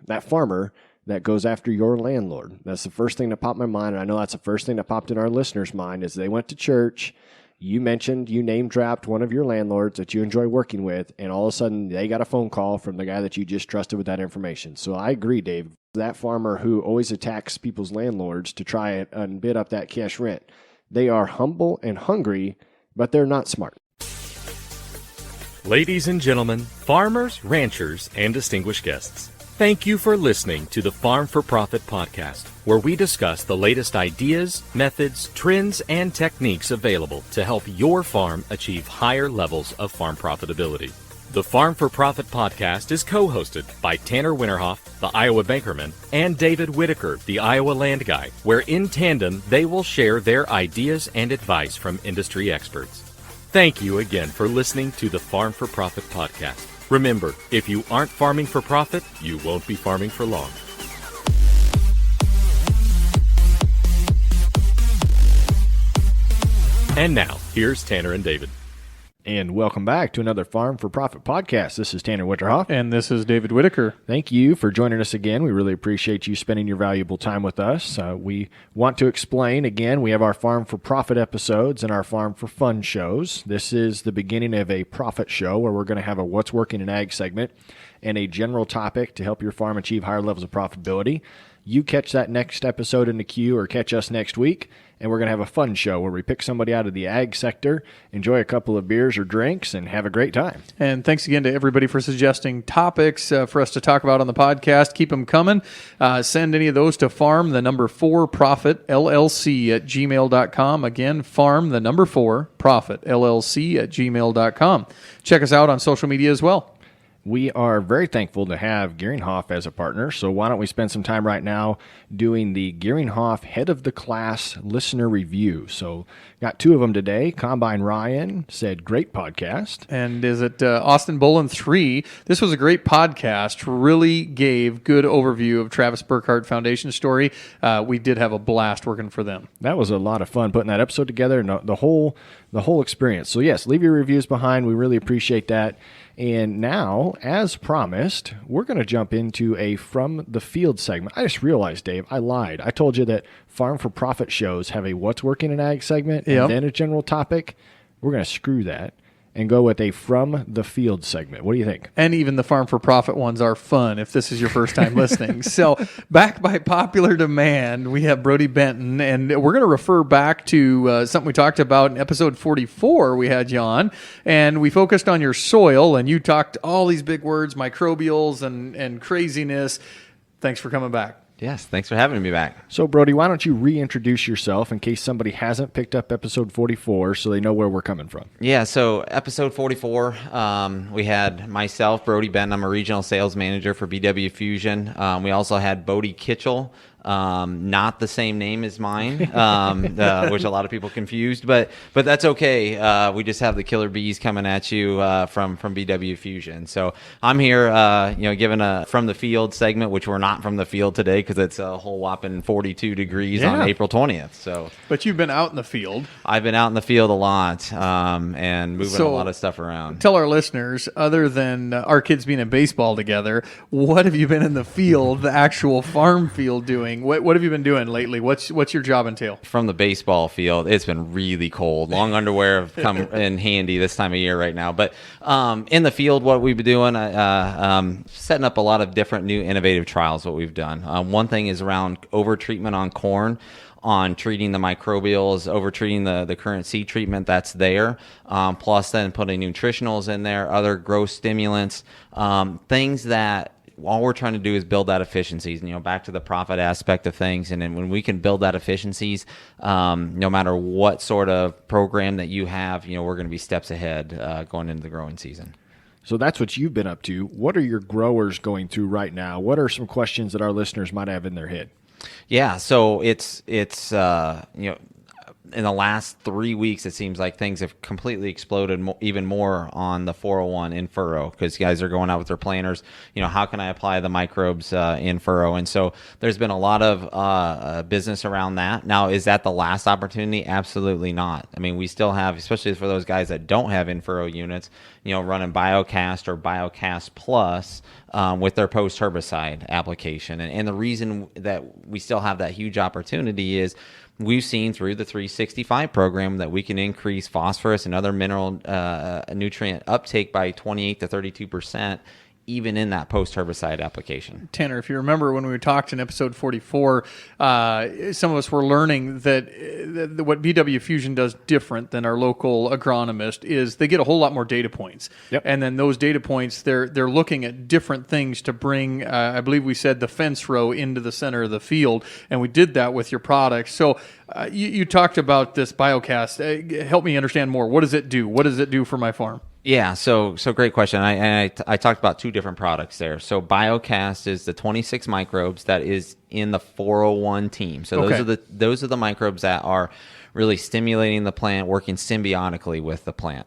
that farmer that goes after your landlord. That's the first thing that popped in my mind, and I know that's the first thing that popped in our listeners' mind is they went to church. You mentioned you name-dropped one of your landlords that you enjoy working with, and all of a sudden they got a phone call from the guy that you just trusted with that information. So I agree, Dave. That farmer who always attacks people's landlords to try and bid up that cash rent, they are humble and hungry, but they're not smart. Ladies and gentlemen, farmers, ranchers, and distinguished guests, thank you for listening to the Farm for Profit podcast, where we discuss the latest ideas, methods, trends, and techniques available to help your farm achieve higher levels of farm profitability. The Farm for Profit podcast is co-hosted by Tanner Winterhoff, the Iowa Bankerman, and David Whitaker, the Iowa Land Guy, where in tandem they will share their ideas and advice from industry experts. Thank you again for listening to the Farm for Profit podcast. Remember, if you aren't farming for profit, you won't be farming for long. And now, here's Tanner and David. And welcome back to another Farm for Profit podcast. This is Tanner Winterhoff. And this is David Whitaker. Thank you for joining us again. We really appreciate you spending your valuable time with us. We want to explain, again, we have our Farm for Profit episodes and our Farm for Fun shows. This is the beginning of a profit show where we're going to have a What's Working in Ag segment and a general topic to help your farm achieve higher levels of profitability. You catch that next episode in the queue or catch us next week, and we're going to have a fun show where we pick somebody out of the ag sector, enjoy a couple of beers or drinks, and have a great time. And thanks again to everybody for suggesting topics for us to talk about on the podcast. Keep them coming. Send any of those to farm4profit LLC at gmail.com. Again, farm4profit LLC at gmail.com. Check us out on social media as well. We are very thankful to have Gearinghoff as a partner, so why don't we spend some time right now doing the Gearinghoff Head of the Class listener review. So got two of them today. Combine Ryan said, great podcast. And is it Austin Bolin 3? This was a great podcast, really gave good overview of Travis Burkhardt Foundation story. We did have a blast working for them. That was a lot of fun putting that episode together and the whole experience. So yes, leave your reviews behind. We really appreciate that. And now, as promised, we're going to jump into a From the Field segment. I just realized, Dave, I lied. I told you that Farm for Profit shows have a What's Working in Ag segment and then a general topic. We're going to screw that and go with a From the Field segment. What do you think? And even the Farm for Profit ones are fun if this is your first time listening. So back by popular demand, we have Brody Benton, and we're going to refer back to something we talked about in episode 44 we had you on, and we focused on your soil, and you talked all these big words, microbials and craziness. Thanks for coming back. Yes, thanks for having me back. So, Brody, why don't you reintroduce yourself in case somebody hasn't picked up episode 44 so they know where we're coming from? Yeah, so episode 44, we had myself, Brody Benton. I'm a regional sales manager for BW Fusion. We also had Bodie Kitchell, not the same name as mine, which a lot of people confused, but that's okay. We just have the killer bees coming at you from BW Fusion. So I'm here, giving a From the Field segment, which we're not from the field today because it's a whole whopping 42 degrees on April 20th. So, but you've been out in the field. I've been out in the field a lot and moving a lot of stuff around. Tell our listeners, other than our kids being in baseball together, what have you been in the field, the actual farm field, doing? What have you been doing lately? What's your job entail? From the baseball field, it's been really cold. Long underwear have come in handy this time of year right now. But in the field, what we've been doing, setting up a lot of different new innovative trials, what we've done. One thing is around over-treatment on corn, on treating the microbials, over-treating the current seed treatment that's there, plus then putting nutritionals in there, other growth stimulants, things that all we're trying to do is build that efficiencies, back to the profit aspect of things. And then when we can build that efficiencies, no matter what sort of program that you have, we're going to be steps ahead going into the growing season. So that's what you've been up to. What are your growers going through right now? What are some questions that our listeners might have in their head? Yeah, so it's in the last 3 weeks, it seems like things have completely exploded even more on the 401 in furrow because guys are going out with their planters. How can I apply the microbes in furrow? And so there's been a lot of business around that. Now, is that the last opportunity? Absolutely not. I mean, we still have, especially for those guys that don't have in furrow units, running BioCast or BioCast Plus with their post herbicide application. And the reason that we still have that huge opportunity is we've seen through the 365 program that we can increase phosphorus and other mineral nutrient uptake by 28 to 32%. Even in that post-herbicide application. Tanner, if you remember when we talked in episode 44, some of us were learning that what BW Fusion does different than our local agronomist is they get a whole lot more data points. Yep. And then those data points, they're looking at different things to bring, I believe we said, the fence row into the center of the field. And we did that with your products. So you talked about this BioCast. Help me understand more. What does it do? What does it do for my farm? Yeah, so great question. I talked about two different products there. So BioCast is the 26 microbes that is in the 401 team. So those are the microbes that are really stimulating the plant, working symbiotically with the plant.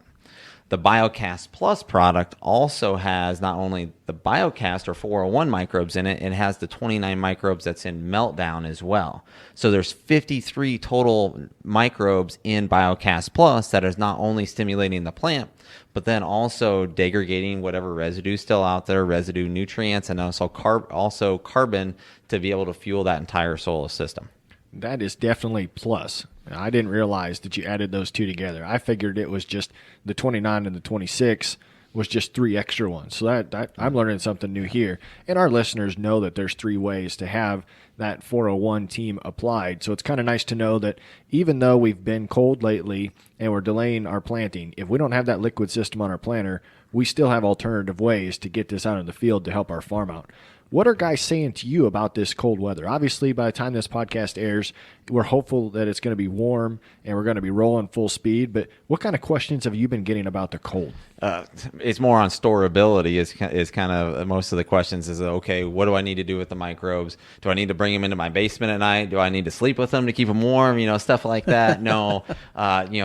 The BioCast Plus product also has not only the BioCast or 401 microbes in it, it has the 29 microbes that's in Meltdown as well. So there's 53 total microbes in BioCast Plus that is not only stimulating the plant, but then also degrading whatever residue still out there, residue nutrients, and also carbon to be able to fuel that entire soil system. That is definitely plus. I didn't realize that you added those two together. I figured it was just the 29 and the 26 was just 3 extra ones. So that I'm learning something new here. And our listeners know that there's 3 ways to have that 401 team applied. So it's kind of nice to know that even though we've been cold lately and we're delaying our planting, if we don't have that liquid system on our planter, we still have alternative ways to get this out in the field to help our farm out. What are guys saying to you about this cold weather? Obviously, by the time this podcast airs, we're hopeful that it's going to be warm and we're going to be rolling full speed. But what kind of questions have you been getting about the cold? It's more on storability is kind of most of the questions is, okay, what do I need to do with the microbes? Do I need to bring them into my basement at night? Do I need to sleep with them to keep them warm? Stuff like that. No,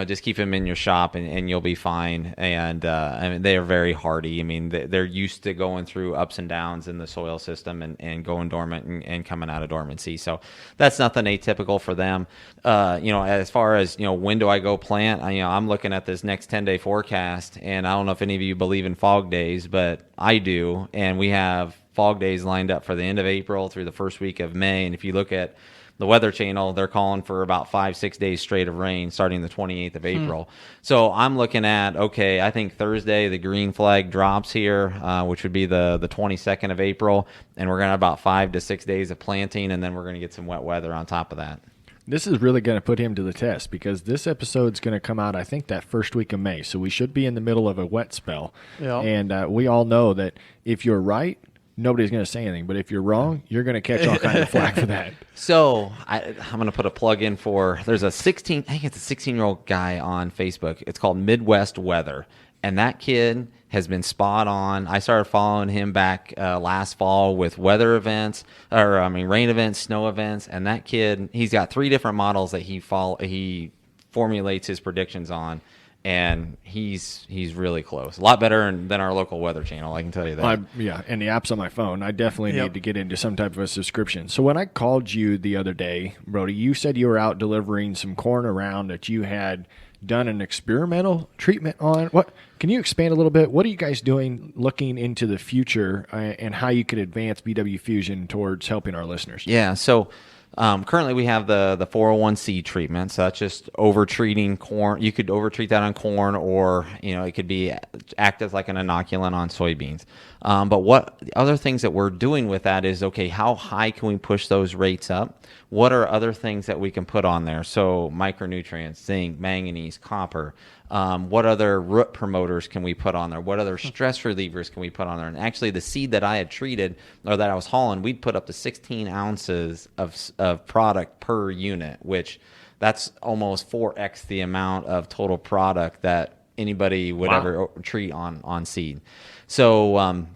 just keep them in your shop and you'll be fine. And I mean, they are very hardy. I mean, they're used to going through ups and downs in the soil system and going dormant and coming out of dormancy. So that's nothing atypical for them. As far as, when do I go plant? I'm looking at this next 10-day forecast, and I don't know if any of you believe in fog days, but I do. And we have fog days lined up for the end of April through the first week of May. And if you look at the Weather Channel, they're calling for about 5-6 days straight of rain starting the 28th of April. So I'm looking at, okay, I think Thursday the green flag drops here, which would be the 22nd of April. And we're going to have about 5 to 6 days of planting, and then we're going to get some wet weather on top of that. This is really going to put him to the test because this episode's going to come out, I think, that first week of May. So we should be in the middle of a wet spell. Yeah. And we all know that if you're right, nobody's going to say anything. But if you're wrong, you're going to catch all kinds of flack for that. So I'm going to put a plug in there's a 16-year-old guy on Facebook. It's called Midwest Weather. And that kid has been spot on. I started following him back last fall with weather events, rain events, snow events. And that kid, he's got 3 different models that he formulates his predictions on. And he's really close. A lot better than our local Weather Channel, I can tell you that. And the app's on my phone. I definitely need to get into some type of a subscription. So when I called you the other day, Brody, you said you were out delivering some corn around that you had done an experimental treatment on. What can you expand a little bit? What are you guys doing looking into the future and how you could advance BW Fusion towards helping our listeners? Yeah, so currently we have the 401C treatment. So that's just over-treating corn. You could over-treat that on corn, or it could act as like an inoculant on soybeans. But what the other things that we're doing with that is, okay, how high can we push those rates up? What are other things that we can put on there? So micronutrients, zinc, manganese, copper. What other root promoters can we put on there? What other stress relievers can we put on there? And actually, the seed that I had treated or that I was hauling, we'd put up to 16 ounces of product per unit, which that's almost 4x the amount of total product that anybody would ever treat on seed. So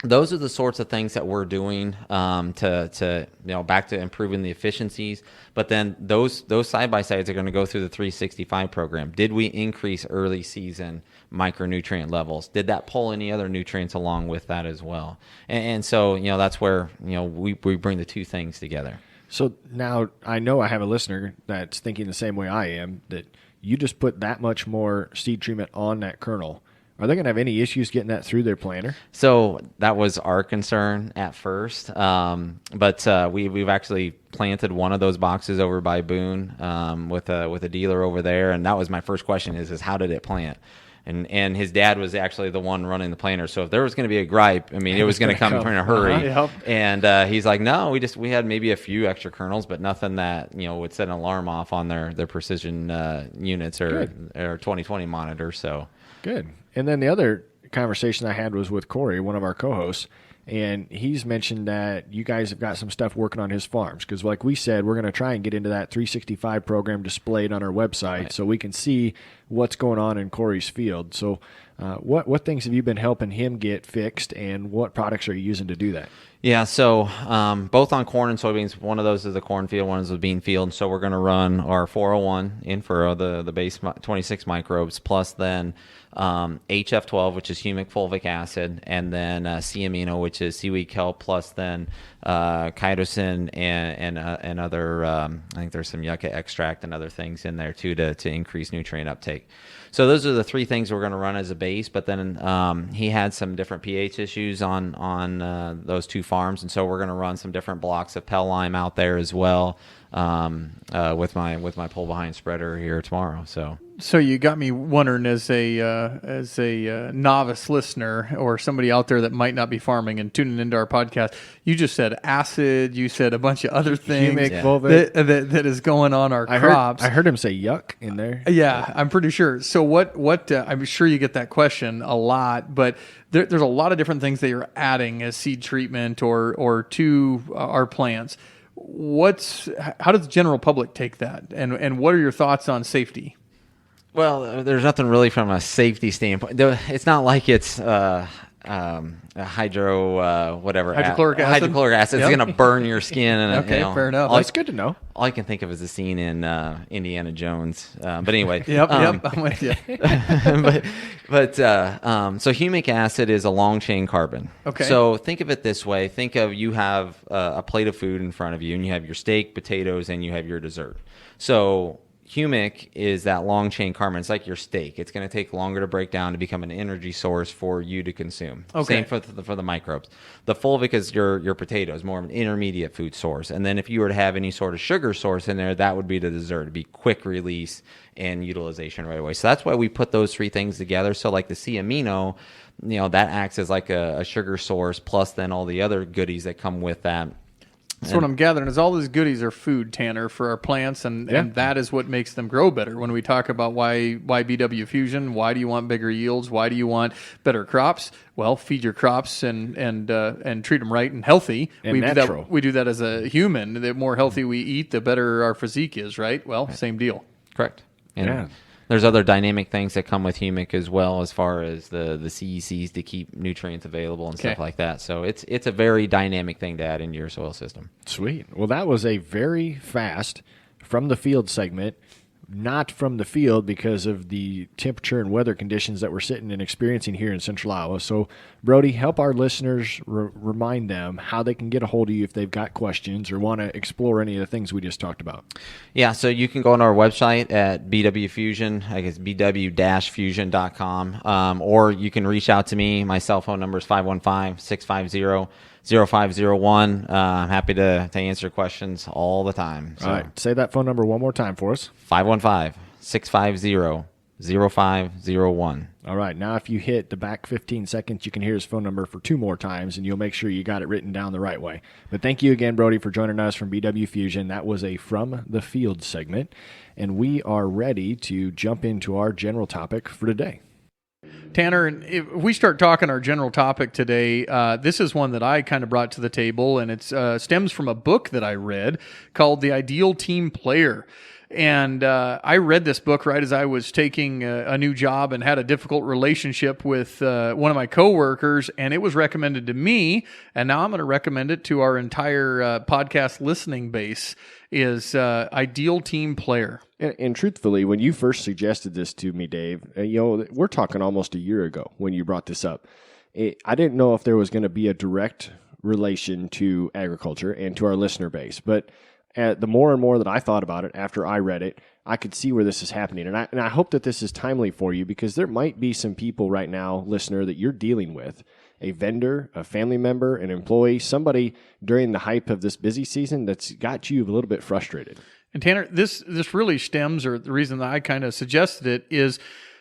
those are the sorts of things that we're doing to back to improving the efficiencies. But then those side by sides are going to go through the 365 program. Did we increase early season micronutrient levels? Did that pull any other nutrients along with that as well? And so that's where we bring the two things together. So now I know I have a listener that's thinking the same way I am, that you just put that much more seed treatment on that kernel. Are they going to have any issues getting that through their planter? So that was our concern at first, but we've actually planted one of those boxes over by Boone with a dealer over there, and that was my first question: is how did it plant? And his dad was actually the one running the planter. So if there was going to be a gripe, I mean, it was going to come in a hurry. Yep. And he's like, no, we had maybe a few extra kernels, but nothing that would set an alarm off on their precision units or 2020 monitor. So good. And then the other conversation I had was with Corey, one of our co-hosts, and he's mentioned that you guys have got some stuff working on his farms because, like we said, we're going to try and get into that 365 program displayed on our website so we can see what's going on in Corey's field. So what things have you been helping him get fixed, and what products are you using to do that? Yeah, so both on corn and soybeans, one of those is the cornfield, one is the bean field. So we're going to run our 401 in furrow, the base 26 microbes, plus then HF12, which is humic fulvic acid, and then C-amino, which is seaweed kelp, plus then chitosan and other, I think there's some yucca extract and other things in there too to increase nutrient uptake. So those are the three things we're going to run as a base, but then he had some different pH issues on those two farms, and so we're going to run some different blocks of Pell Lime out there as well with my pull behind spreader here tomorrow. So you got me wondering, as a novice listener or somebody out there that might not be farming and tuning into our podcast, you just said acid, you said a bunch of other things that is going on our crops. I heard him say yuck in there. Yeah, I'm pretty sure. So what I'm sure you get that question a lot, but there's a lot of different things that you're adding as seed treatment or to our plants. How does the general public take that, and what are your thoughts on safety? Well, there's nothing really from a safety standpoint. It's not like it's hydrochloric acid. It's going to burn your skin. And, okay, fair enough. That's good to know. All I can think of is a scene in Indiana Jones. But anyway. Yep, I'm with you. So humic acid is a long chain carbon. Okay. So think of it this way. Think of you have a plate of food in front of you, and you have your steak, potatoes, and you have your dessert. So humic is that long chain carbon. It's like your steak. It's going to take longer to break down to become an energy source for you to consume. Okay. Same for the microbes. The fulvic is your potatoes, more of an intermediate food source. And then if you were to have any sort of sugar source in there, that would be the dessert. It'd be quick release and utilization right away. So that's why we put those three things together. So like the C-amino, that acts as like a sugar source, plus then all the other goodies that come with that. So what I'm gathering is all these goodies are food, Tanner, for our plants, and that is what makes them grow better. When we talk about why BW Fusion, why do you want bigger yields? Why do you want better crops? Well, feed your crops and treat them right and healthy. And natural. We do that as a human. The more healthy we eat, the better our physique is, right? Well, same deal. Correct. And there's other dynamic things that come with humic as well, as far as the CECs to keep nutrients available and stuff like that. So it's a very dynamic thing to add into your soil system. Sweet. Well, that was a very fast from the field segment. Not from the field because of the temperature and weather conditions that we're sitting and experiencing here in Central Iowa. So, Brody, help our listeners remind them how they can get a hold of you if they've got questions or want to explore any of the things we just talked about. Yeah, so you can go on our website at BW Fusion, I guess bw-fusion.com, or you can reach out to me. My cell phone number is 515-650-0501. I'm happy to answer questions all the time. So. All right. Say that phone number one more time for us. 515-650-0501. All right. Now, if you hit the back 15 seconds, you can hear his phone number for 2 more times, and you'll make sure you got it written down the right way. But thank you again, Brody, for joining us from BW Fusion. That was a From the Field segment, and we are ready to jump into our general topic for today. Tanner, and if we start talking our general topic today, this is one that I kind of brought to the table, and it stems from a book that I read called The Ideal Team Player. And I read this book right as I was taking a new job and had a difficult relationship with one of my coworkers, and it was recommended to me, and now I'm going to recommend it to our entire podcast listening base, is Ideal Team Player. And truthfully, when you first suggested this to me, Dave, we're talking almost a year ago when you brought this up. I didn't know if there was going to be a direct relation to agriculture and to our listener base, but the more and more that I thought about it after I read it, I could see where this is happening. And I hope that this is timely for you, because there might be some people right now, listener, that you're dealing with, a vendor, a family member, an employee, somebody during the hype of this busy season that's got you a little bit frustrated. And Tanner, this really stems, or the reason that I kind of suggested it is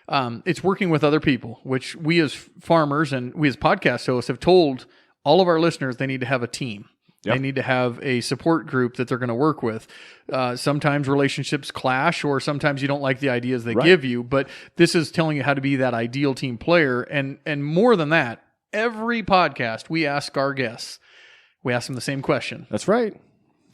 it's working with other people, which we as farmers and we as podcast hosts have told all of our listeners they need to have a team. Yep. They need to have a support group that they're going to work with. Sometimes relationships clash, or sometimes you don't like the ideas they give you, but this is telling you how to be that ideal team player. And more than that, every podcast we ask our guests, we ask them the same question. That's right.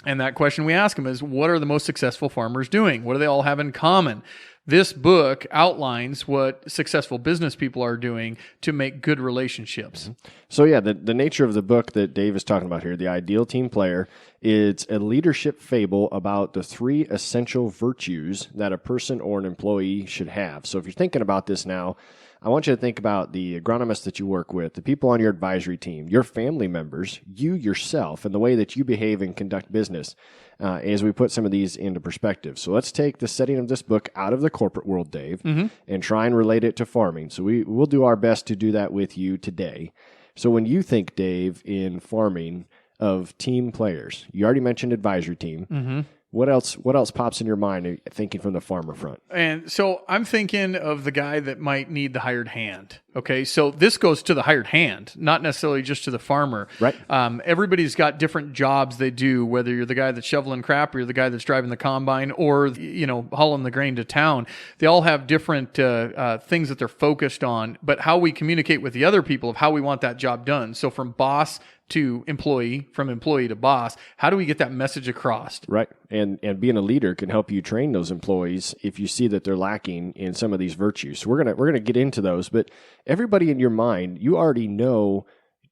And that question we ask them is, what are the most successful farmers doing? What do they all have in common? This book outlines what successful business people are doing to make good relationships. So yeah, the nature of the book that Dave is talking about here, The Ideal Team Player, it's a leadership fable about the 3 essential virtues that a person or an employee should have. So if you're thinking about this now, I want you to think about the agronomists that you work with, the people on your advisory team, your family members, you yourself, and the way that you behave and conduct business as we put some of these into perspective. So let's take the setting of this book out of the corporate world, Dave, and try and relate it to farming. So we'll do our best to do that with you today. So when you think, Dave, in farming of team players, you already mentioned advisory team. What else pops in your mind thinking from the farmer front? And so I'm thinking of the guy that might need the hired hand. Okay, so this goes to the hired hand, not necessarily just to the farmer. Right. Everybody's got different jobs they do, whether you're the guy that's shoveling crap or you're the guy that's driving the combine or, hauling the grain to town. They all have different things that they're focused on, but how we communicate with the other people of how we want that job done. So from boss to employee, from employee to boss, how do we get that message across? Right. And being a leader can help you train those employees if you see that they're lacking in some of these virtues. So we're gonna get into those, but everybody in your mind, you already know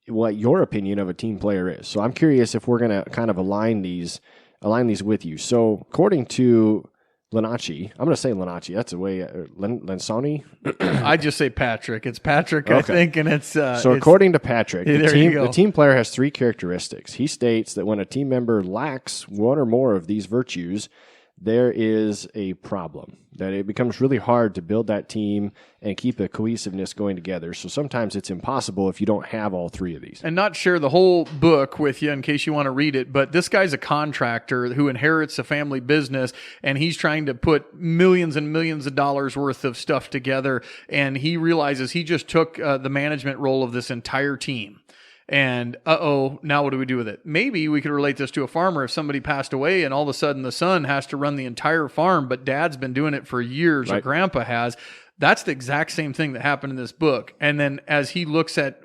what your opinion of a team player is. So I'm curious if we're gonna kind of align these with you. So according to Lenacci, I'm going to say Lenacci. That's the way, Lensani? I just say Patrick. It's Patrick, okay. I think, and it's... So according to Patrick, the team player has 3 characteristics. He states that when a team member lacks one or more of these virtues, there is a problem, that it becomes really hard to build that team and keep the cohesiveness going together. So sometimes it's impossible if you don't have all 3 of these. And not share the whole book with you in case you want to read it, but this guy's a contractor who inherits a family business, and he's trying to put millions and millions of dollars worth of stuff together, and he realizes he just took the management role of this entire team. And, now what do we do with it? Maybe we could relate this to a farmer. If somebody passed away and all of a sudden the son has to run the entire farm, but dad's been doing it for years, or grandpa has, that's the exact same thing that happened in this book. And then as he looks at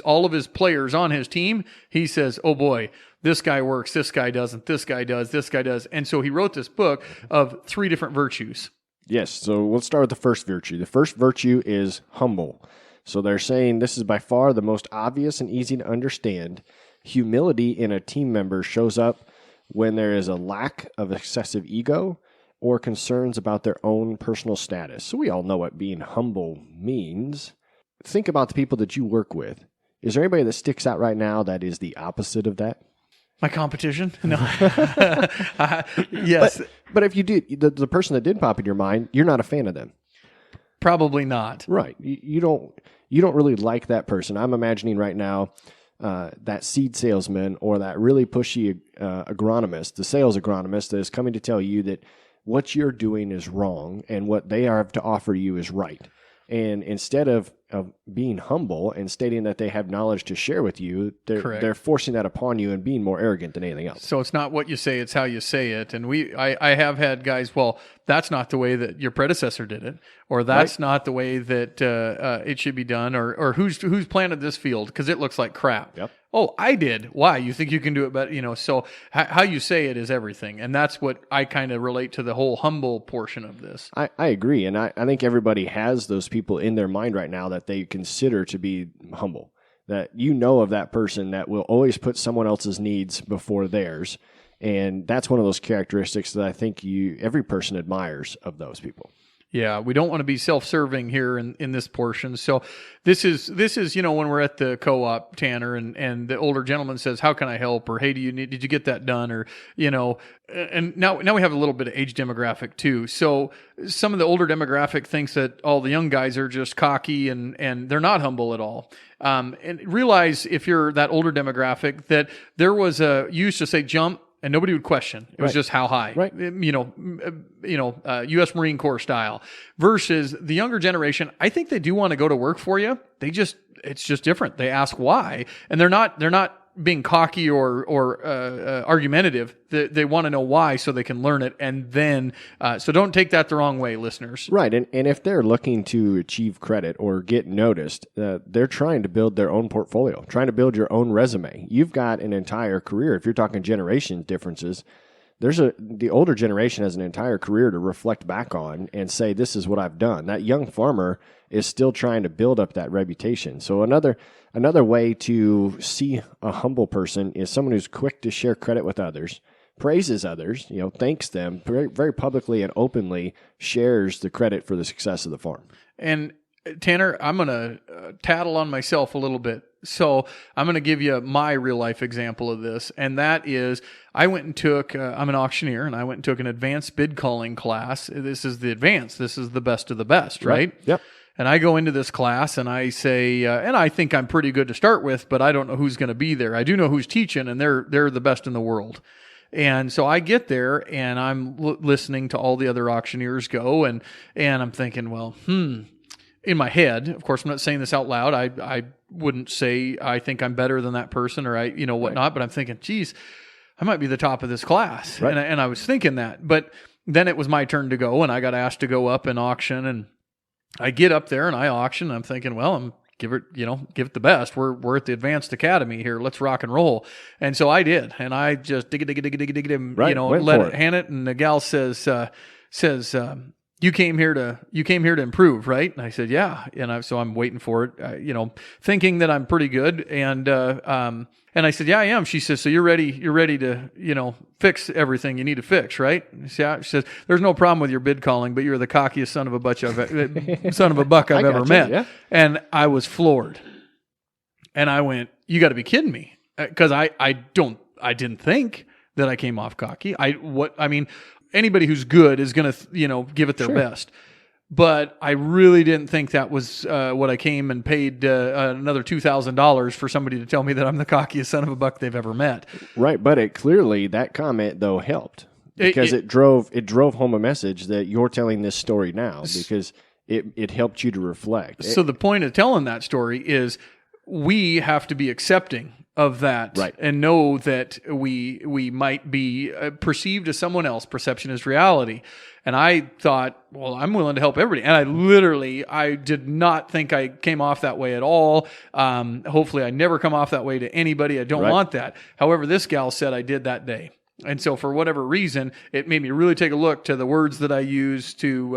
all of his players on his team, he says, oh boy, this guy works, this guy doesn't, this guy does, this guy does. And so he wrote this book of 3 different virtues. Yes. So let's start with the first virtue. The first virtue is humble. So they're saying this is by far the most obvious and easy to understand. Humility in a team member shows up when there is a lack of excessive ego or concerns about their own personal status. So we all know what being humble means. Think about the people that you work with. Is there anybody that sticks out right now that is the opposite of that? My competition? No. Yes. But if you do, the person that did pop in your mind, you're not a fan of them. Probably not. Right. You don't really like that person. I'm imagining right now that seed salesman or that really pushy agronomist, the sales agronomist that is coming to tell you that what you're doing is wrong and what they have to offer you is right. And instead of being humble and stating that they have knowledge to share with you, they're forcing that upon you and being more arrogant than anything else. So it's not what you say, it's how you say it. And I have had guys, well, that's not the way that your predecessor did it, or that's not the way that it should be done, or who's planted this field because it looks like crap. Yep. Oh, I did. Why? You think you can do it better? So how you say it is everything. And that's what I kind of relate to the whole humble portion of this. I agree. And I think everybody has those people in their mind right now that they consider to be humble, that of that person that will always put someone else's needs before theirs. And that's one of those characteristics that I think every person admires of those people. Yeah, we don't want to be self-serving here in this portion. So this is when we're at the co-op, Tanner, and the older gentleman says, "How can I help?" Or, "Hey, did you get that done?" Or, and now we have a little bit of age demographic too. So some of the older demographic thinks that all the young guys are just cocky and they're not humble at all. And realize, if you're that older demographic, that there was you used to say jump, and nobody would question. It was just how high, right? U.S. Marine Corps style. Versus the younger generation, I think they do want to go to work for you. It's just different. They ask why, and they're not being cocky or argumentative. They want to know why so they can learn it, and then so don't take that the wrong way, listeners. Right, and if they're looking to achieve credit or get noticed, they're trying to build their own portfolio, trying to build your own resume. You've got an entire career. If you're talking generation differences, the older generation has an entire career to reflect back on and say, this is what I've done. That young farmer is still trying to build up that reputation. So another way to see a humble person is someone who's quick to share credit with others, praises others, thanks them very, very publicly and openly, shares the credit for the success of the farm. And Tanner, I'm going to tattle on myself a little bit. So I'm going to give you my real life example of this. And that is, I went and took, I'm an auctioneer, and I went and took an advanced bid calling class. This is the advanced. This is the best of the best, right? Yep. And I go into this class and I say, and I think I'm pretty good to start with, but I don't know who's going to be there. I do know who's teaching, and they're the best in the world. And so I get there and I'm listening to all the other auctioneers go, and I'm thinking, well, in my head, of course, I'm not saying this out loud. I wouldn't say I think I'm better than that person or whatnot, right. But I'm thinking, geez, I might be the top of this class. Right. And I was thinking that, but then it was my turn to go, and I got asked to go up and auction, and I get up there and I auction, and I'm thinking, well, I'm give it the best. We're at the Advanced Academy here. Let's rock and roll. And so I did, and I just dig it, right, hand it. And the gal says, you came here to improve, right? And I said, yeah. And so I'm waiting for it, thinking that I'm pretty good. And I said, yeah, I am. She says, so you're ready to, fix everything you need to fix, right? She says, there's no problem with your bid calling, but you're the cockiest son of a buck I've ever met. Yeah. And I was floored. And I went, you got to be kidding me. Cause I didn't think that I came off cocky. Anybody who's good is going to, give it their best. But I really didn't think that was what I came and paid another $2,000 for somebody to tell me that I'm the cockiest son of a buck they've ever met. Right, but that comment though helped because it drove home a message that you're telling this story now because it helped you to reflect. So the point of telling that story is we have to be accepting of that, right, and know that we might be perceived as someone else. Perception is reality. And I thought, well, I'm willing to help everybody. And I did not think I came off that way at all. Hopefully I never come off that way to anybody. I don't want that. However, this gal said I did that day. And so for whatever reason, it made me really take a look to the words that I use, to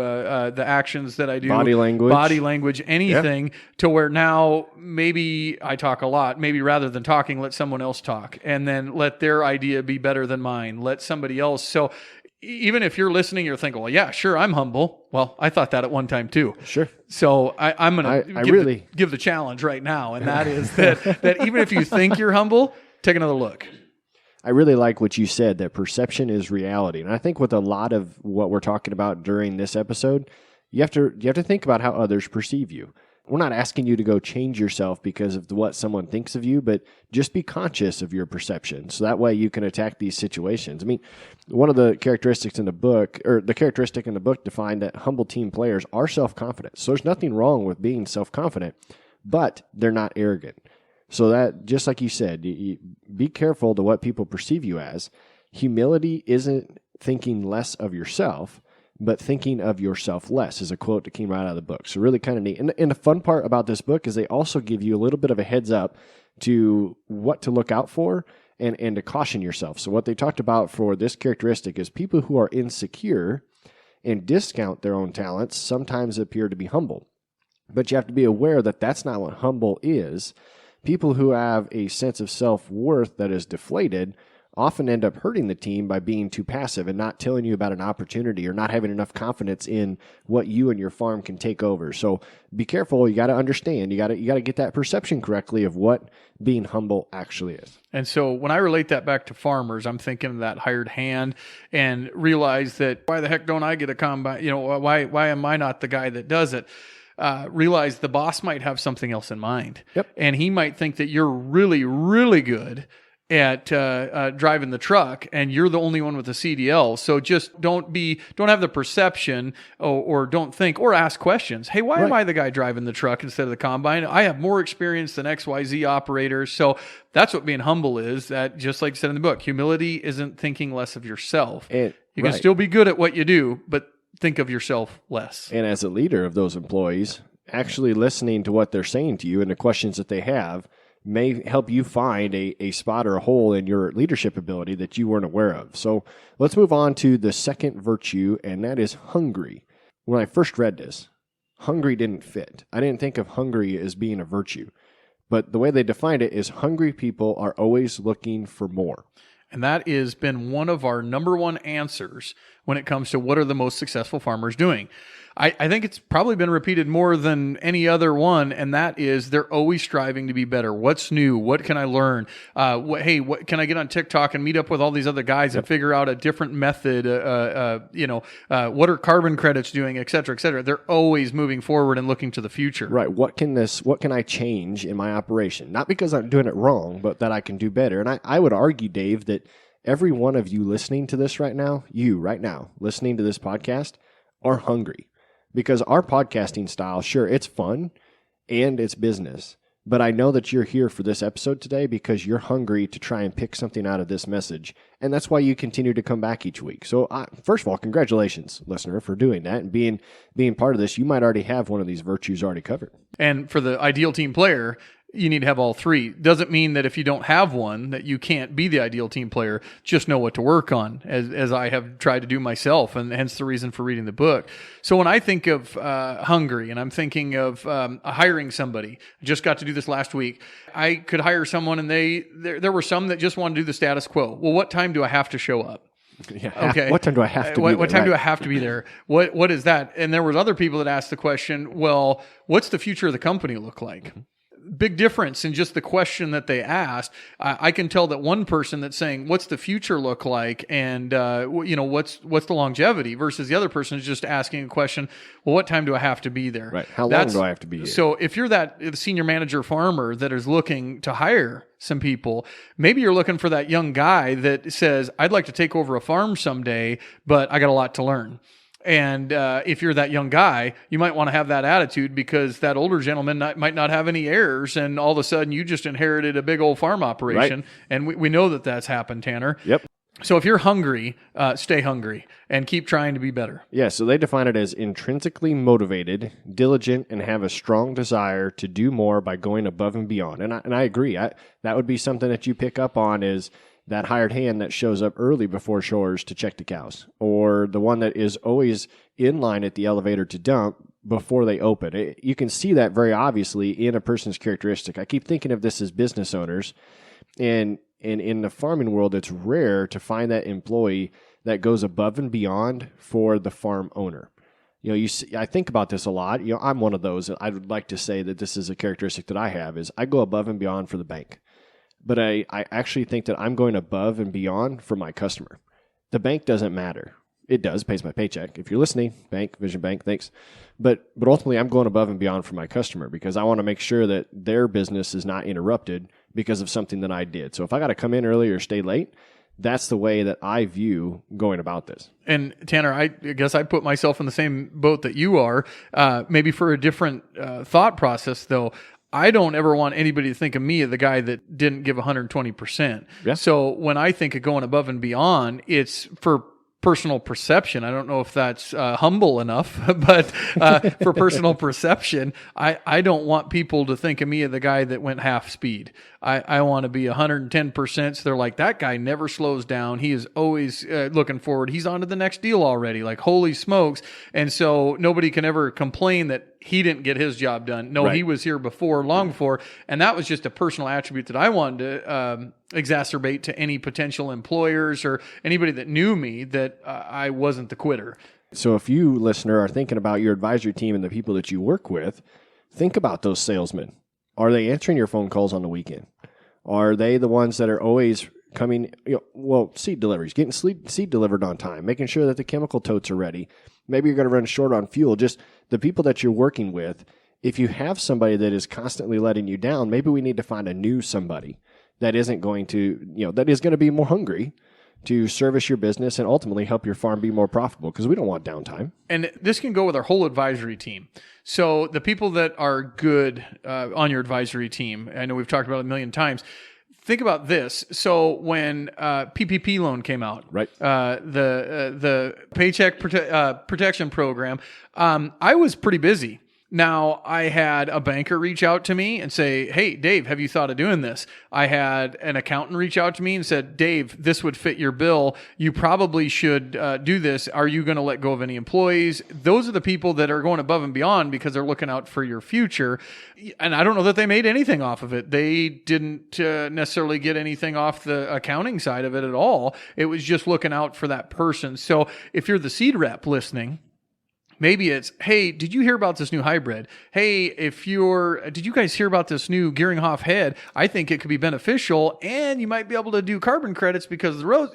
the actions that I do. Body language, anything, to where now maybe I talk a lot. Maybe rather than talking, let someone else talk. And then let their idea be better than mine. Let somebody else. So even if you're listening, you're thinking, well, yeah, sure, I'm humble. Well, I thought that at one time too. Sure. So I'm going to give the challenge right now. And that is that even if you think you're humble, take another look. I really like what you said, that perception is reality. And I think with a lot of what we're talking about during this episode, you have to think about how others perceive you. We're not asking you to go change yourself because of what someone thinks of you, but just be conscious of your perception. So that way you can attack these situations. I mean, one of the characteristics in the book, or the characteristic in the book, defined that humble team players are self-confident. So there's nothing wrong with being self-confident, but they're not arrogant. So that, just like you said, you be careful to what people perceive you as. Humility isn't thinking less of yourself, but thinking of yourself less, is a quote that came right out of the book. So really kind of neat. And the fun part about this book is they also give you a little bit of a heads up to what to look out for and to caution yourself. So what they talked about for this characteristic is people who are insecure and discount their own talents sometimes appear to be humble. But you have to be aware that that's not what humble is. People who have a sense of self-worth that is deflated often end up hurting the team by being too passive and not telling you about an opportunity or not having enough confidence in what you and your farm can take over. So be careful. You got to understand. You got to get that perception correctly of what being humble actually is. And so when I relate that back to farmers, I'm thinking of that hired hand and realize that why the heck don't I get a combine? You know, why am I not the guy that does it? Realize the boss might have something else in mind. Yep. And he might think that you're really, really good at driving the truck and you're the only one with a CDL. So just don't have the perception or don't think or ask questions. Hey, why am I the guy driving the truck instead of the combine? I have more experience than XYZ operators. So that's what being humble is. That, just like you said in the book, humility isn't thinking less of yourself. You can still be good at what you do, but think of yourself less. And as a leader of those employees, actually listening to what they're saying to you and the questions that they have may help you find a spot or a hole in your leadership ability that you weren't aware of. So let's move on to the second virtue, and that is hungry. When I first read this, hungry didn't fit. I didn't think of hungry as being a virtue. But the way they defined it is hungry people are always looking for more. And that has been one of our number one answers when it comes to what are the most successful farmers doing. I think it's probably been repeated more than any other one, and that is they're always striving to be better. What's new? What can I learn? What can I get on TikTok and meet up with all these other guys and figure out a different method? What are carbon credits doing, et cetera, et cetera. They're always moving forward and looking to the future. Right. What can I change in my operation? Not because I'm doing it wrong, but that I can do better. And I would argue, Dave, that every one of you listening to this right now, listening to this podcast, are hungry. Because our podcasting style, sure, it's fun and it's business. But I know that you're here for this episode today because you're hungry to try and pick something out of this message. And that's why you continue to come back each week. So first of all, congratulations, listener, for doing that and being part of this. You might already have one of these virtues already covered. And for the ideal team player, you need to have all three. Doesn't mean that if you don't have one that you can't be the ideal team player. Just know what to work on, as I have tried to do myself, and hence the reason for reading the book. So when I think of hungry, and I'm thinking of hiring somebody, I just got to do this last week. I could hire someone, and there were some that just want to do the status quo. Well, what time do I have to show up? Yeah, okay. What time do I have to be there? What time do I have to be there? What is that? And there was other people that asked the question, well, what's the future of the company look like? Big difference in just the question that they asked. I can tell that one person that's saying, what's the future look like? And, what's the longevity versus the other person is just asking a question. Well, what time do I have to be there? Right. How long do I have to be here? So if you're the senior manager farmer that is looking to hire some people, maybe you're looking for that young guy that says, I'd like to take over a farm someday, but I got a lot to learn. And if you're that young guy, you might want to have that attitude because that older gentleman might not have any heirs, and all of a sudden you just inherited a big old farm operation. Right. And we know that that's happened, Tanner. Yep. So if you're hungry, stay hungry and keep trying to be better. Yeah, so they define it as intrinsically motivated, diligent, and have a strong desire to do more by going above and beyond. And I agree. That would be something that you pick up on is that hired hand that shows up early before chores to check the cows, or the one that is always in line at the elevator to dump before they open. You can see that very obviously in a person's characteristic. I keep thinking of this as business owners, and in the farming world, it's rare to find that employee that goes above and beyond for the farm owner. I think about this a lot. I'm one of those. I would like to say that this is a characteristic that I have, is I go above and beyond for the bank. But I actually think that I'm going above and beyond for my customer. The bank doesn't matter. It does, pays my paycheck. If you're listening, bank, Vision Bank, thanks. But ultimately, I'm going above and beyond for my customer because I want to make sure that their business is not interrupted because of something that I did. So if I got to come in early or stay late, that's the way that I view going about this. And Tanner, I guess I put myself in the same boat that you are, maybe for a different thought process, though. I don't ever want anybody to think of me as the guy that didn't give 120%. Yeah. So when I think of going above and beyond, it's for personal perception. I don't know if that's humble enough, but for personal perception, I don't want people to think of me as the guy that went half speed. I want to be 110%. So they're like, that guy never slows down. He is always looking forward. He's on to the next deal already. Like, holy smokes. And so nobody can ever complain that he didn't get his job done. No, Right. he was here before, long before. And that was just a personal attribute that I wanted to exacerbate to any potential employers or anybody that knew me, that I wasn't the quitter. So if you, listener, are thinking about your advisory team and the people that you work with, think about those salesmen. Are they answering your phone calls on the weekend? Are they the ones that are always coming, seed deliveries, getting seed delivered on time, making sure that the chemical totes are ready? Maybe you're going to run short on fuel. Just the people that you're working with, if you have somebody that is constantly letting you down, maybe we need to find a new somebody that isn't going to, that is going to be more hungry to service your business and ultimately help your farm be more profitable, because we don't want downtime. And this can go with our whole advisory team. So the people that are good on your advisory team, I know we've talked about it a million times. Think about this. So when PPP loan came out, Right. The Paycheck Protection Program, I was pretty busy. Now, I had a banker reach out to me and say, hey, Dave, have you thought of doing this? I had an accountant reach out to me and said, Dave, this would fit your bill. You probably should do this. Are you going to let go of any employees? Those are the people that are going above and beyond because they're looking out for your future. And I don't know that they made anything off of it. They didn't necessarily get anything off the accounting side of it at all. It was just looking out for that person. So if you're the seed rep listening, maybe it's, hey, did you hear about this new hybrid? Hey, did you guys hear about this new Gearinghoff head? I think it could be beneficial, and you might be able to do carbon credits because of the road,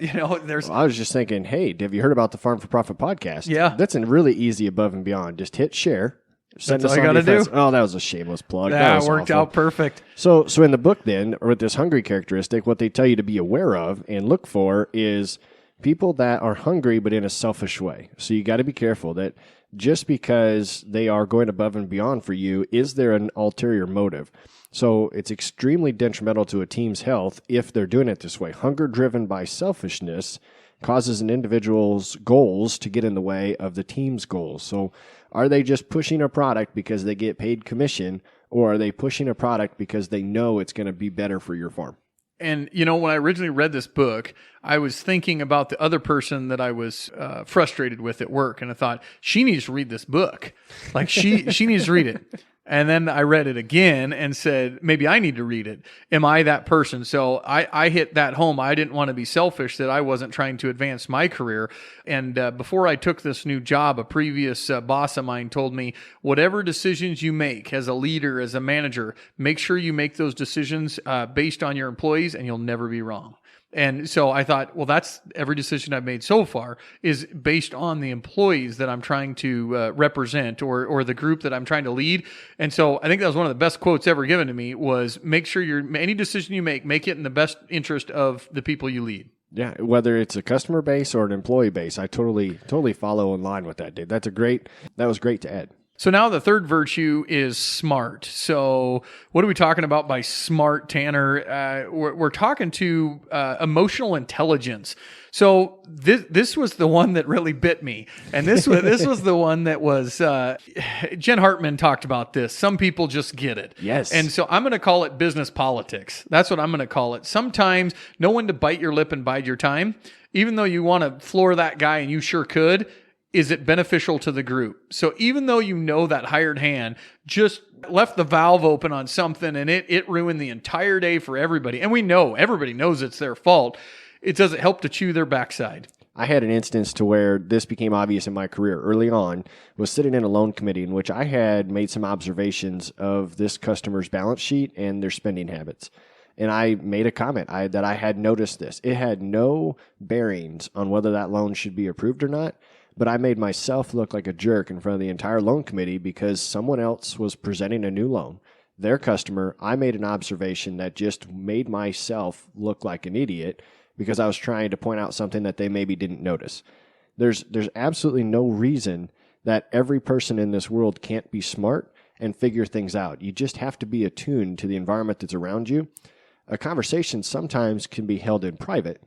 there's... Well, I was just thinking, hey, have you heard about the Farm4Profit podcast? Yeah. That's a really easy above and beyond. Just hit share. Send That's us all you on gotta the offense. do. Oh, that was a shameless plug. That was worked awful. out perfect. So in the book then, or with this hungry characteristic, what they tell you to be aware of and look for is people that are hungry but in a selfish way. So you got to be careful that just because they are going above and beyond for you, is there an ulterior motive? So it's extremely detrimental to a team's health if they're doing it this way. Hunger driven by selfishness causes an individual's goals to get in the way of the team's goals. So are they just pushing a product because they get paid commission, or are they pushing a product because they know it's going to be better for your farm? And, when I originally read this book, I was thinking about the other person that I was frustrated with at work. And I thought, she needs to read this book. Like, she needs to read it. And then I read it again and said, maybe I need to read it. Am I that person? So I hit that home. I didn't want to be selfish, that I wasn't trying to advance my career. And before I took this new job, a previous boss of mine told me, whatever decisions you make as a leader, as a manager, make sure you make those decisions based on your employees, and you'll never be wrong. And so I thought, well, that's every decision I've made so far is based on the employees that I'm trying to represent, or the group that I'm trying to lead. And so I think that was one of the best quotes ever given to me, was make sure any decision you make it in the best interest of the people you lead. Yeah, whether it's a customer base or an employee base, I totally follow in line with that, dude. That was great to add. So now the third virtue is smart. So what are we talking about by smart, Tanner? We're talking to emotional intelligence. So this was the one that really bit me, and this was the one that was Jen Hartman talked about this. Some people just get it. Yes. And so I'm going to call it business politics. That's what I'm going to call it. Sometimes know when to bite your lip and bide your time, even though you want to floor that guy, and you sure could. Is it beneficial to the group? So even though that hired hand just left the valve open on something and it ruined the entire day for everybody, and everybody knows it's their fault, it doesn't help to chew their backside. I had an instance to where this became obvious in my career early on, was sitting in a loan committee in which I had made some observations of this customer's balance sheet and their spending habits. And I made a comment that I had noticed this. It had no bearings on whether that loan should be approved or not. But I made myself look like a jerk in front of the entire loan committee because someone else was presenting a new loan. Their customer, I made an observation that just made myself look like an idiot because I was trying to point out something that they maybe didn't notice. There's absolutely no reason that every person in this world can't be smart and figure things out. You just have to be attuned to the environment that's around you. A conversation sometimes can be held in private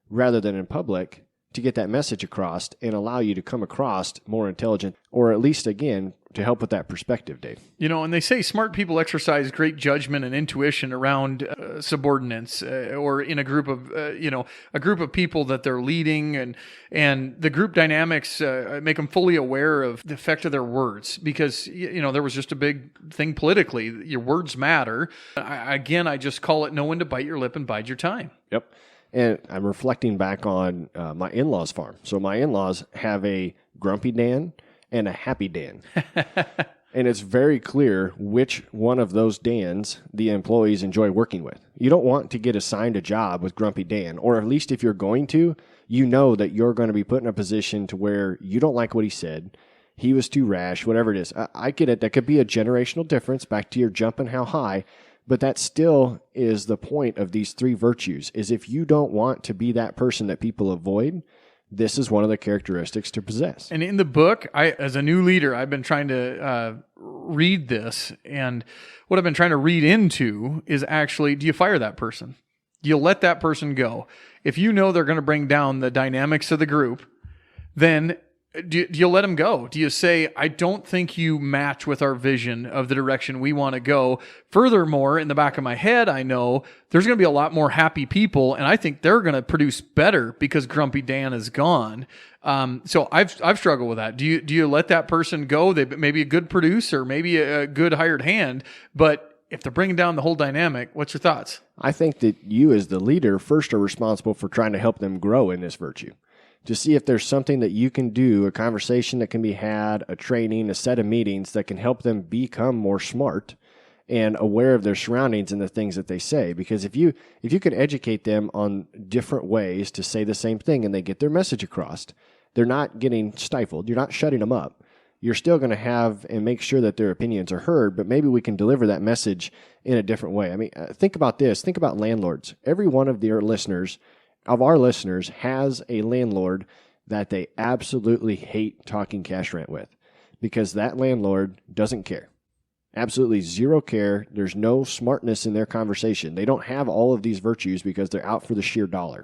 rather than in public to get that message across and allow you to come across more intelligent, or at least, again, to help with that perspective, Dave. And they say smart people exercise great judgment and intuition around subordinates or in a group of, a group of people that they're leading, and the group dynamics make them fully aware of the effect of their words, because, there was just a big thing politically. Your words matter. I just call it know when to bite your lip and bide your time. Yep. And I'm reflecting back on my in-laws' farm. So my in-laws have a grumpy Dan and a happy Dan. And it's very clear which one of those Dans the employees enjoy working with. You don't want to get assigned a job with grumpy Dan, or at least if you're going to, you know that you're going to be put in a position to where you don't like what he said. He was too rash, whatever it is. I get it. That could be a generational difference, back to your jumping how high. But that still is the point of these three virtues, is if you don't want to be that person that people avoid, this is one of the characteristics to possess. And in the book, as a new leader, I've been trying to read this. And what I've been trying to read into is actually, do you fire that person? Do you let that person go? If you know they're going to bring down the dynamics of the group, then do you let them go? Do you say, I don't think you match with our vision of the direction we want to go? Furthermore, in the back of my head, I know there's going to be a lot more happy people, and I think they're going to produce better because Grumpy Dan is gone. So I've struggled with that. Do you let that person go? They may be a good producer, maybe a good hired hand, but if they're bringing down the whole dynamic, what's your thoughts? I think that you as the leader first are responsible for trying to help them grow in this virtue. To see if there's something that you can do, a conversation that can be had, a training, a set of meetings that can help them become more smart and aware of their surroundings and the things that they say. Because if you can educate them on different ways to say the same thing and they get their message across, they're not getting stifled. You're not shutting them up. You're still going to have and make sure that their opinions are heard, but maybe we can deliver that message in a different way. I mean, think about this. Think about landlords. Every one of our listeners has a landlord that they absolutely hate talking cash rent with, because that landlord doesn't care. Absolutely zero care. There's no smartness in their conversation. They don't have all of these virtues because they're out for the sheer dollar.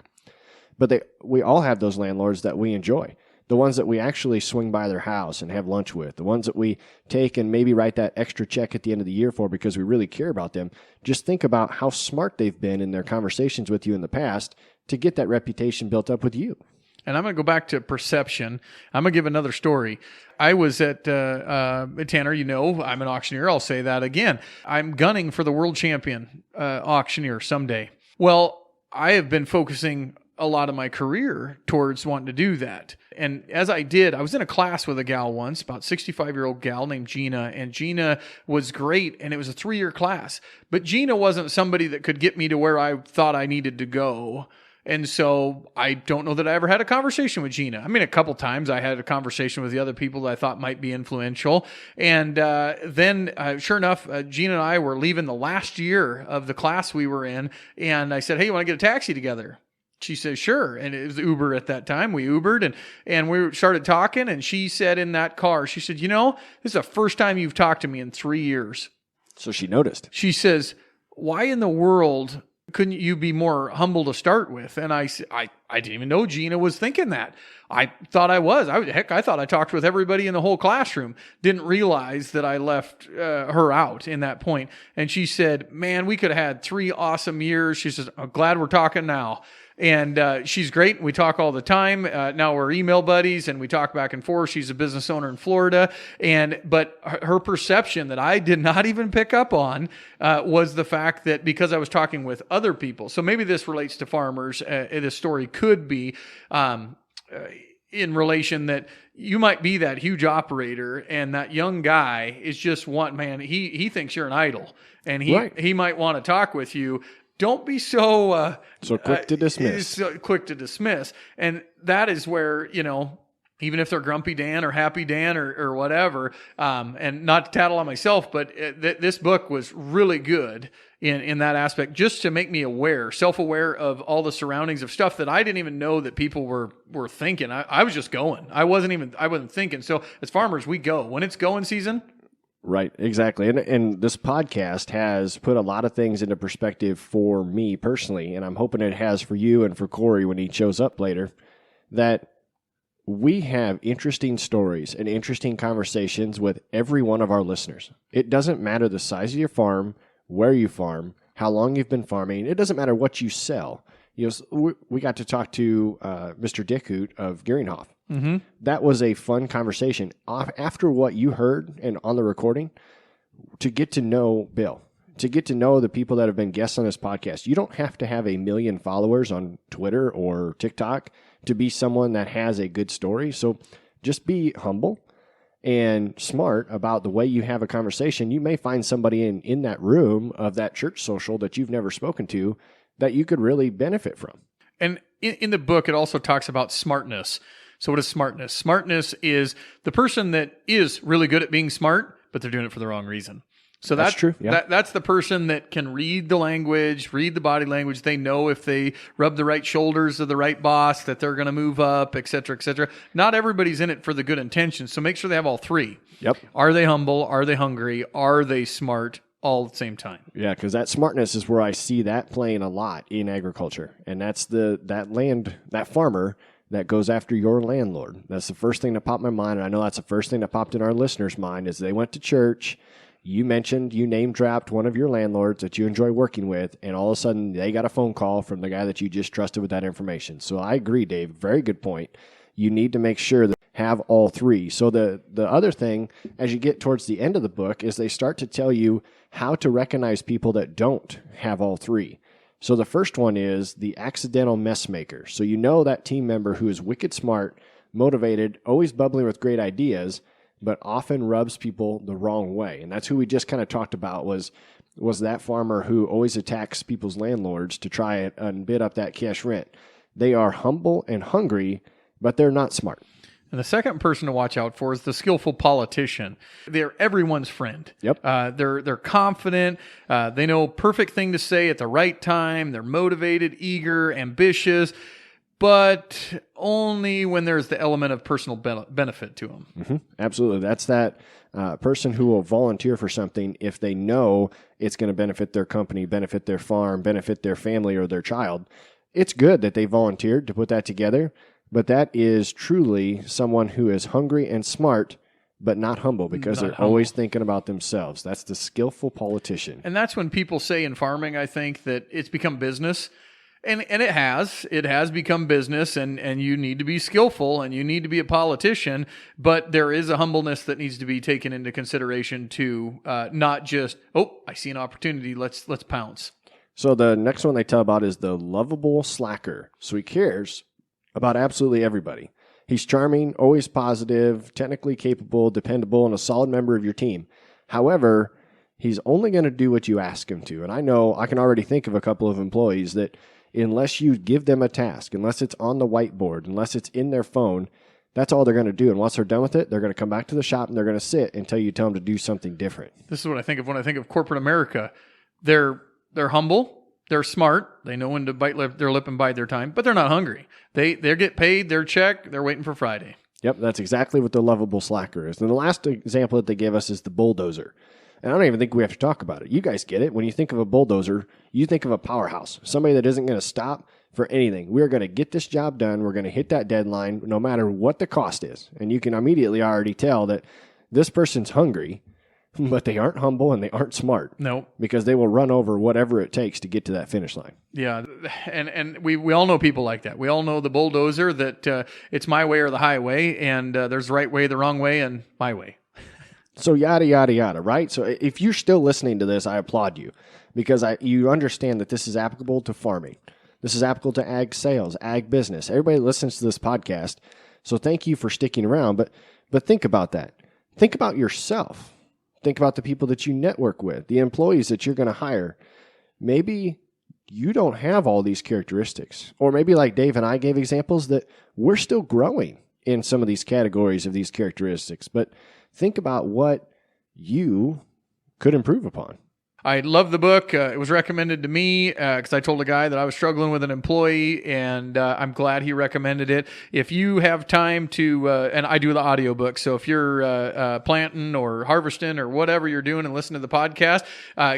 But we all have those landlords that we enjoy. The ones that we actually swing by their house and have lunch with, the ones that we take and maybe write that extra check at the end of the year for because we really care about them. Just think about how smart they've been in their conversations with you in the past to get that reputation built up with you. And I'm going to go back to perception. I'm going to give another story. I was at Tanner, I'm an auctioneer. I'll say that again. I'm gunning for the world champion auctioneer someday. Well, I have been focusing a lot of my career towards wanting to do that. And as I did, I was in a class with a gal once, about 65-year-old gal named Gina, and Gina was great, and it was a 3-year class. But Gina wasn't somebody that could get me to where I thought I needed to go. And so I don't know that I ever had a conversation with Gina. I mean, a couple times I had a conversation with the other people that I thought might be influential. And then, sure enough, Gina and I were leaving the last year of the class we were in, and I said, hey, you want to get a taxi together? She said, sure. And it was Uber at that time. We Ubered and we started talking. And she said in that car, she said, this is the first time you've talked to me in 3 years. So she noticed. She says, why in the world couldn't you be more humble to start with? And I didn't even know Gina was thinking that. I thought I was. I thought I talked with everybody in the whole classroom. Didn't realize that I left her out in that point. And she said, man, we could have had 3 awesome years. She says, I'm glad we're talking now. And she's great. We talk all the time. Now we're email buddies and we talk back and forth. She's a business owner in Florida. But her perception that I did not even pick up on was the fact that because I was talking with other people. So maybe this relates to farmers. This story could be in relation that you might be that huge operator and that young guy is just he thinks you're an idol and he might want to talk with you. Don't be so quick to dismiss. And that is where, even if they're Grumpy Dan or Happy Dan or whatever, and not to tattle on myself, but this book was really good in that aspect, just to make me self-aware of all the surroundings of stuff that I didn't even know that people were thinking. I was just going. I wasn't thinking. So as farmers, we go. When it's going season, right, exactly. And this podcast has put a lot of things into perspective for me personally, and I'm hoping it has for you and for Corey when he shows up later. that we have interesting stories and interesting conversations with every one of our listeners. It doesn't matter the size of your farm, where you farm, how long you've been farming. It doesn't matter what you sell. We got to talk to Mr. Dickhoot of Gearinghoff. Mm-hmm. That was a fun conversation. After what you heard and on the recording, to get to know Bill, to get to know the people that have been guests on this podcast. You don't have to have 1 million followers on Twitter or TikTok to be someone that has a good story. So just be humble and smart about the way you have a conversation. You may find somebody in that room of that church social that you've never spoken to that you could really benefit from. And in the book, it also talks about smartness. So what is smartness? Smartness is the person that is really good at being smart, but they're doing it for the wrong reason. So that's true. Yeah. That's the person that can read the language, read the body language. They know if they rub the right shoulders of the right boss that they're going to move up, et cetera, et cetera. Not everybody's in it for the good intentions. So make sure they have all three. Yep. Are they humble? Are they hungry? Are they smart? All at the same time. Yeah, because that smartness is where I see that playing a lot in agriculture. And that's that farmer that goes after your landlord. That's the first thing that popped in my mind. And I know that's the first thing that popped in our listeners' mind is they went to church. You name dropped one of your landlords that you enjoy working with, and all of a sudden they got a phone call from the guy that you just trusted with that information. So I agree, Dave. Very good point. You need to make sure that have all three. So the other thing, as you get towards the end of the book, is they start to tell you how to recognize people that don't have all three. So the first one is the accidental mess maker. So you know that team member who is wicked smart, motivated, always bubbling with great ideas, but often rubs people the wrong way. And that's who we just kind of talked about was that farmer who always attacks people's landlords to try and bid up that cash rent. They are humble and hungry, but they're not smart. And the second person to watch out for is the skillful politician. They're everyone's friend. Yep. They're confident. They know perfect thing to say at the right time. They're motivated, eager, ambitious, but only when there's the element of personal benefit to them. Mm-hmm. Absolutely. That's that person who will volunteer for something if they know it's going to benefit their company, benefit their farm, benefit their family or their child. It's good that they volunteered to put that together. But that is truly someone who is hungry and smart, but not humble because they're always thinking about themselves. That's the skillful politician. And that's when people say in farming, I think, that it's become business. And it has. It has become business, and you need to be skillful, and you need to be a politician. But there is a humbleness that needs to be taken into consideration too, not just, I see an opportunity, let's pounce. So the next one they tell about is the lovable slacker. So he cares about absolutely everybody. He's charming, always positive, technically capable, dependable, and a solid member of your team. However, he's only going to do what you ask him to. And I know I can already think of a couple of employees that unless you give them a task, unless it's on the whiteboard, unless it's in their phone, that's all they're going to do. And once they're done with it, they're going to come back to the shop and they're going to sit until you tell them to do something different. This is what I think of when I think of corporate America. They're humble. They're smart. They know when to bite their lip and bide their time, but they're not hungry. They get paid their check. They're waiting for Friday. Yep, that's exactly what the lovable slacker is. And the last example that they give us is the bulldozer. And I don't even think we have to talk about it. You guys get it. When you think of a bulldozer, you think of a powerhouse, somebody that isn't going to stop for anything. We're going to get this job done. We're going to hit that deadline no matter what the cost is. And you can immediately already tell that this person's hungry, but they aren't humble and they aren't smart. No. Because they will run over whatever it takes to get to that finish line. Yeah, and we all know people like that. We all know the bulldozer that it's my way or the highway, and there's the right way, the wrong way, and my way. So yada, yada, yada, right? So if you're still listening to this, I applaud you because you understand that this is applicable to farming. This is applicable to ag sales, ag business. Everybody listens to this podcast. So thank you for sticking around. But think about that. Think about yourself. Think about the people that you network with, the employees that you're going to hire. Maybe you don't have all these characteristics. Or maybe like Dave and I gave examples that we're still growing in some of these categories of these characteristics. But think about what you could improve upon. I love the book. It was recommended to me because I told a guy that I was struggling with an employee, and I'm glad he recommended it. If you have time to, and I do the audiobook, so if you're planting or harvesting or whatever you're doing and listen to the podcast,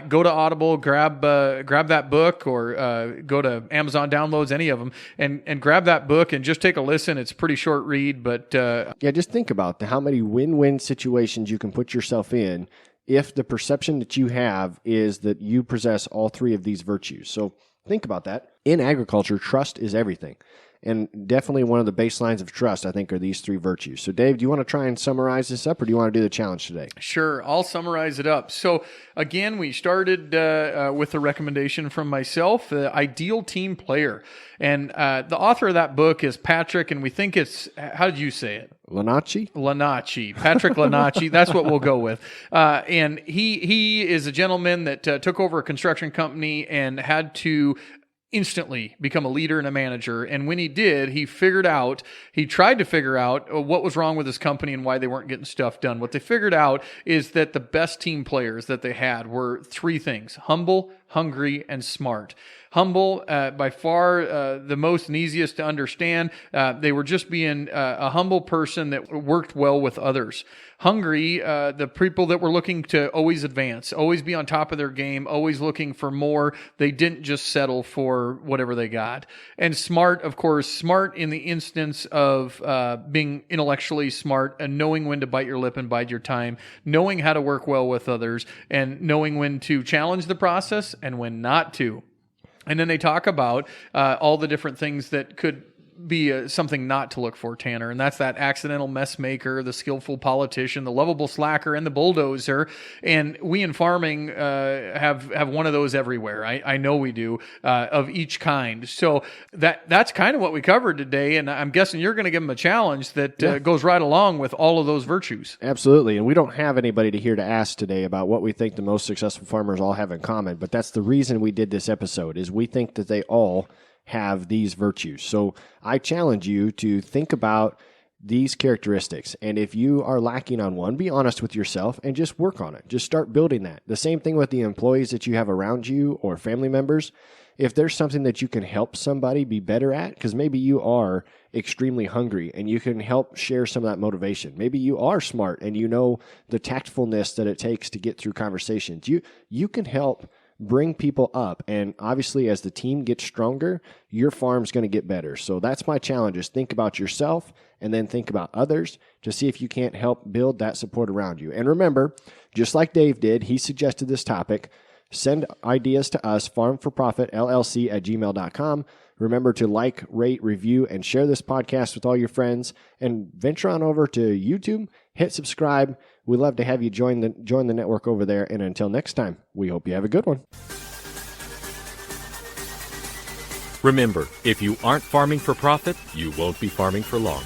go to Audible, grab that book, or go to Amazon Downloads, any of them, and grab that book and just take a listen. It's a pretty short read, but just think about how many win-win situations you can put yourself in if the perception that you have is that you possess all three of these virtues. So think about that. In agriculture, trust is everything. And definitely one of the baselines of trust, I think, are these three virtues. So, Dave, do you want to try and summarize this up, or do you want to do the challenge today? Sure, I'll summarize it up. So, again, we started with a recommendation from myself, the ideal team player. And the author of that book is Patrick, and we think it's, how did you say it? Lanacci? Patrick Lanacci. That's what we'll go with. And he is a gentleman that took over a construction company and had to instantly become a leader and a manager. And when he did, he tried to figure out what was wrong with his company and why they weren't getting stuff done. What they figured out is that the best team players that they had were three things: humble, hungry, and smart. Humble, by far the most and easiest to understand. They were just being a humble person that worked well with others. Hungry, the people that were looking to always advance, always be on top of their game, always looking for more. They didn't just settle for whatever they got. And smart, of course, smart in the instance of being intellectually smart and knowing when to bite your lip and bide your time, knowing how to work well with others, and knowing when to challenge the process and when not to. And then they talk about all the different things that could be something not to look for, Tanner. And that's that accidental mess maker, the skillful politician, the lovable slacker, and the bulldozer. And we in farming have one of those everywhere. I know we do, of each kind. So that's kind of what we covered today. And I'm guessing you're going to give them a challenge that goes right along with all of those virtues. Absolutely. And we don't have anybody here to ask today about what we think the most successful farmers all have in common. But that's the reason we did this episode, is we think that they all have these virtues. So I challenge you to think about these characteristics. And if you are lacking on one, be honest with yourself and just work on it. Just start building that. The same thing with the employees that you have around you or family members. If there's something that you can help somebody be better at, because maybe you are extremely hungry and you can help share some of that motivation. Maybe you are smart and you know the tactfulness that it takes to get through conversations. You can help bring people up. And obviously, as the team gets stronger, your farm's going to get better. So that's my challenge, is think about yourself and then think about others to see if you can't help build that support around you. And remember, just like Dave did, he suggested this topic. Send ideas to us, farm4profitllc@gmail.com. Remember to like, rate, review, and share this podcast with all your friends. And venture on over to YouTube, hit subscribe. We'd love to have you join the network over there. And until next time, we hope you have a good one. Remember, if you aren't farming for profit, you won't be farming for long.